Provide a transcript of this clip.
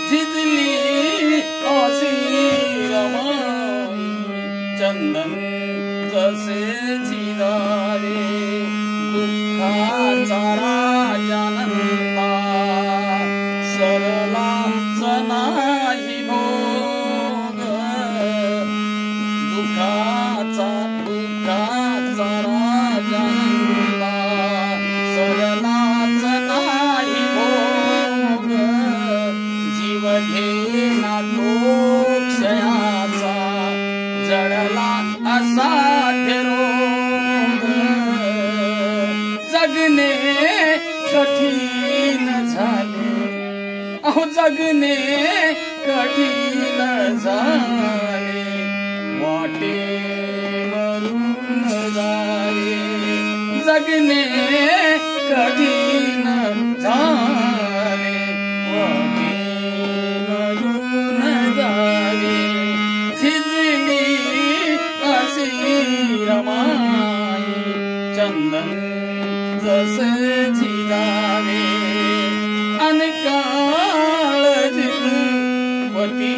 झिजली अशी रमाई चंदन जसे झिजावे दुःखाचा राजानंदा सरलांचा नाही भोग दुःखाचा राजानंदा सरलांचा नाही भोग जीव घेना तो क्षयाचा जडला असाध्य रोग जगणे कठीण झाले अहो जगणे कठीण झाले वाटे मरून जावे जगणे कठीण झाले वाटे मरून जावे झिजली अशी रमाई चंदन जसे झिजावे अनकाळ जित पती